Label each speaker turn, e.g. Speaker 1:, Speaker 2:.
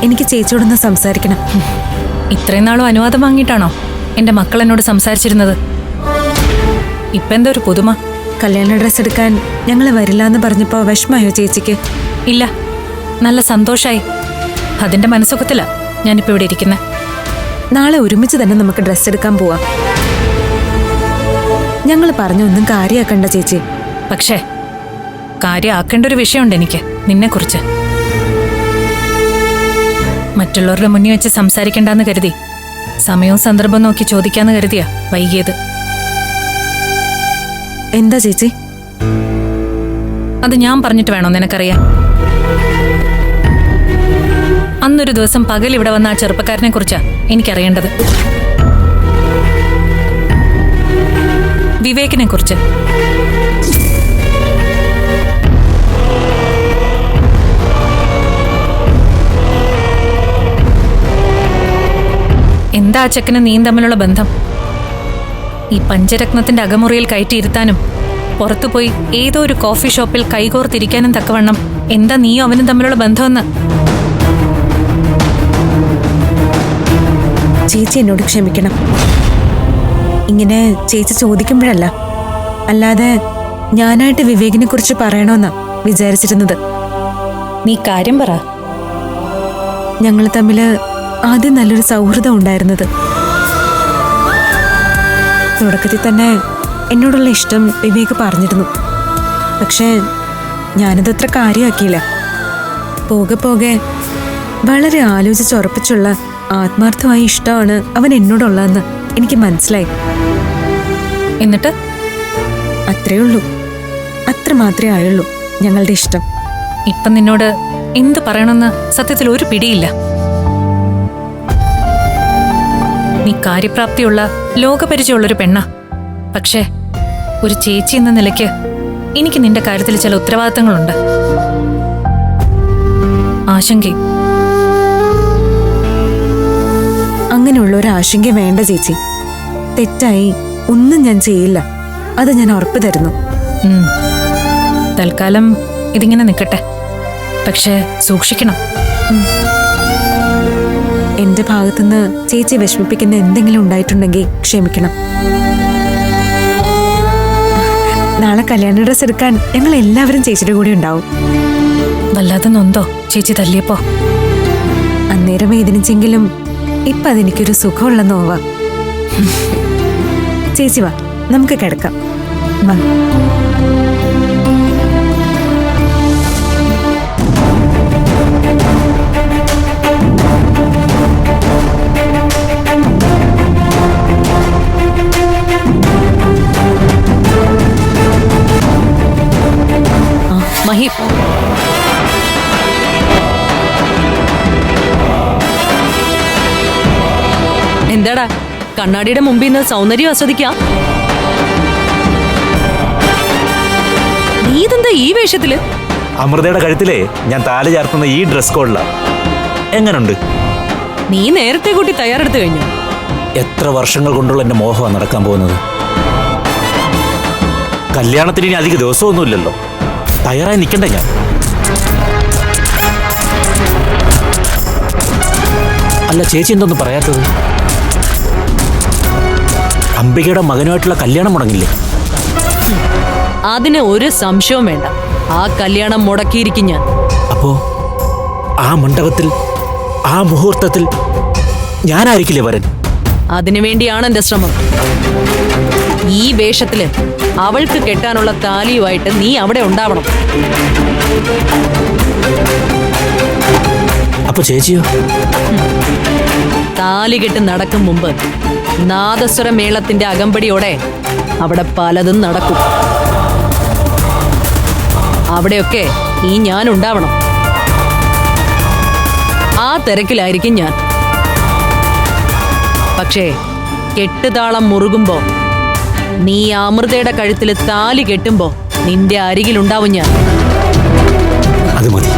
Speaker 1: എനിക്ക് ചേച്ചിയോടൊന്ന് സംസാരിക്കണം.
Speaker 2: ഇത്രയും നാളും അനുവാദം വാങ്ങിയിട്ടാണോ എന്റെ മക്കൾ എന്നോട് സംസാരിച്ചിരുന്നത്? ഇപ്പൊ എന്താ ഒരു പുതുമ?
Speaker 1: കല്യാണ ഡ്രസ് എടുക്കാൻ ഞങ്ങൾ വരില്ല എന്ന് പറഞ്ഞപ്പോ വിഷമായോ ചേച്ചിക്ക്?
Speaker 2: ഇല്ല, നല്ല സന്തോഷായി. അതിന്റെ മനസ്സുഖത്തില ഞാനിപ്പോ ഇവിടെ ഇരിക്കുന്നത്.
Speaker 1: നാളെ ഒരുമിച്ച് തന്നെ നമുക്ക് ഡ്രസ് എടുക്കാൻ പോവാം. ഞങ്ങൾ പറഞ്ഞൊന്നും കാര്യാക്കണ്ട ചേച്ചി.
Speaker 2: പക്ഷേ കാര്യമാക്കേണ്ട ഒരു വിഷയമുണ്ട് എനിക്ക് നിന്നെക്കുറിച്ച്. മറ്റുള്ളവരുടെ മുന്നിൽ വെച്ച് സംസാരിക്കണ്ടെന്ന് കരുതി സമയവും സന്ദർഭവും നോക്കി ചോദിക്കാന്ന് കരുതിയാ വൈകിയത്.
Speaker 1: എന്താ ചേച്ചി?
Speaker 2: അത് ഞാൻ പറഞ്ഞിട്ട് വേണോ നിനക്കറിയാൻ? അന്നൊരു ദിവസം പകൽ ഇവിടെ വന്ന ആ ചെറുപ്പക്കാരനെ കുറിച്ചാ എനിക്കറിയേണ്ടത്. വിവേകിനെ കുറിച്ച്. എന്താ ആ ചെക്കനും നീയും തമ്മിലുള്ള ബന്ധം? ഈ പഞ്ചരത്നത്തിന്റെ അകമുറിയിൽ കയറ്റിയിരുത്താനും പുറത്തുപോയി ഏതോ ഒരു കോഫി ഷോപ്പിൽ കൈകോർത്തിരിക്കാനും തക്കവണ്ണം എന്താ നീയും അവനും തമ്മിലുള്ള ബന്ധമെന്ന്?
Speaker 1: ചേച്ചി എന്നോട് ക്ഷമിക്കണം. ഇങ്ങനെ ചേച്ചി ചോദിക്കുമ്പോഴല്ല, അല്ലാതെ ഞാനായിട്ട് വിവേകിനെ കുറിച്ച് പറയണമെന്നാ വിചാരിച്ചിരുന്നത്.
Speaker 2: നീ കാര്യം പറ.
Speaker 1: ഞങ്ങൾ തമ്മില് ആദ്യം നല്ലൊരു സൗഹൃദം ഉണ്ടായിരുന്നത്. തുടക്കത്തിൽ തന്നെ എന്നോടുള്ള ഇഷ്ടം വിവേക് പറഞ്ഞിരുന്നു. പക്ഷേ ഞാനതത്ര കാര്യമാക്കിയില്ല. പോകെ പോകെ വളരെ ആലോചിച്ചുറപ്പിച്ചുള്ള ആത്മാർത്ഥമായ ഇഷ്ടമാണ് അവൻ എന്നോടുള്ളതെന്ന് എനിക്ക് മനസ്സിലായി.
Speaker 2: എന്നിട്ട്
Speaker 1: അത്രേ ഉള്ളൂ. അത്ര മാത്രമേ ആയുള്ളൂ ഞങ്ങളുടെ ഇഷ്ടം.
Speaker 2: ഇപ്പം നിന്നോട് എന്ത് പറയണമെന്ന് സത്യത്തിൽ ഒരു പിടിയില്ല. നീ കാര്യപ്രാപ്തിയുള്ള ലോകപരിചയമുള്ളൊരു പെണ്ണാ. പക്ഷേ ഒരു ചേച്ചി എന്ന നിലയ്ക്ക് എനിക്ക് നിന്റെ കാര്യത്തിൽ ചില ഉത്തരവാദിത്തങ്ങളുണ്ട്. ആശങ്കയും.
Speaker 1: അങ്ങനെയുള്ള ഒരു ആശങ്ക വേണ്ട ചേച്ചി. തെറ്റായി ഒന്നും ഞാൻ ചെയ്യില്ല, അത് ഞാൻ ഉറപ്പ് തരുന്നു.
Speaker 2: തൽക്കാലം ഇതിങ്ങനെ നിൽക്കട്ടെ. പക്ഷേ സൂക്ഷിക്കണം.
Speaker 1: എന്റെ ഭാഗത്തുനിന്ന് ചേച്ചി വിഷമിപ്പിക്കുന്ന എന്തെങ്കിലും ഉണ്ടായിട്ടുണ്ടെങ്കിൽ ക്ഷമിക്കണം. നാളെ കല്യാണ ഡ്രസ് എടുക്കാൻ ഞങ്ങൾ എല്ലാവരും ചേച്ചിയുടെ കൂടെ ഉണ്ടാവും.
Speaker 2: വല്ലാതെ നൊന്തോ ചേച്ചി തല്ലിയപ്പോ?
Speaker 1: അന്നേരം വേദനിച്ചെങ്കിലും ഇപ്പൊ അതെനിക്കൊരു സുഖമുള്ള നോവാ. ചേച്ചി വാ, നമുക്ക് കിടക്കാം. വാ.
Speaker 2: മഹി,
Speaker 3: എന്താടാ കണ്ണാടിയുടെ മുമ്പിൽ നിന്ന് സൗന്ദര്യം ആസ്വദിക്കാം? നീ ഇതെന്താ ഈ വേഷത്തില്?
Speaker 4: അമൃതയുടെ കഴുത്തിലേ ഞാൻ താലി ചാർത്തുന്ന ഈ ഡ്രസ് കോഡില. എങ്ങനുണ്ട്?
Speaker 3: നീ നേരത്തെ കൂട്ടി തയ്യാറെടുത്തു കഴിഞ്ഞു.
Speaker 4: എത്ര വർഷങ്ങൾ കൊണ്ടുള്ള എന്റെ മോഹമാണ് നടക്കാൻ പോകുന്നത്. കല്യാണത്തിന് ഇനി അധിക ദിവസമൊന്നുമില്ലല്ലോ. തയ്യാറായി നിൽക്കണ്ടേ ഞാൻ? അല്ല ചേച്ചി എന്തൊന്നും പറയാത്തത്? അംബികയുടെ മകനുമായിട്ടുള്ള കല്യാണം മുടങ്ങില്ലേ?
Speaker 3: അതിന് ഒരു സംശയവും വേണ്ട. ആ കല്യാണം മുടക്കിയിരിക്കും ഞാൻ.
Speaker 4: അപ്പോ ആ മണ്ഡപത്തിൽ ആ മുഹൂർത്തത്തിൽ ഞാനായിരിക്കില്ലേ വരൻ?
Speaker 3: അതിനുവേണ്ടിയാണ് എന്റെ ശ്രമം. ഈ വേഷത്തില് അവൾക്ക് കെട്ടാനുള്ള താലിയുമായിട്ട് നീ അവിടെ ഉണ്ടാവണം.
Speaker 4: അപ്പൊ ചേച്ചിയോ?
Speaker 3: താലി കെട്ട് നടക്കും മുമ്പ് നാദസ്വര മേളത്തിന്റെ അകമ്പടിയോടെ അവിടെ പലതും നടക്കും. അവിടെയൊക്കെ ഈ ഞാൻ ഉണ്ടാവണം. ആ തിരക്കിലായിരിക്കും ഞാൻ. പക്ഷേ കെട്ടുതാളം മുറുകുമ്പോ, നീ അമൃതയുടെ കഴുത്തിൽ താലി കെട്ടുമ്പോ നിന്റെ അരികിലുണ്ടാവും ഞാൻ.
Speaker 4: അത് മതി.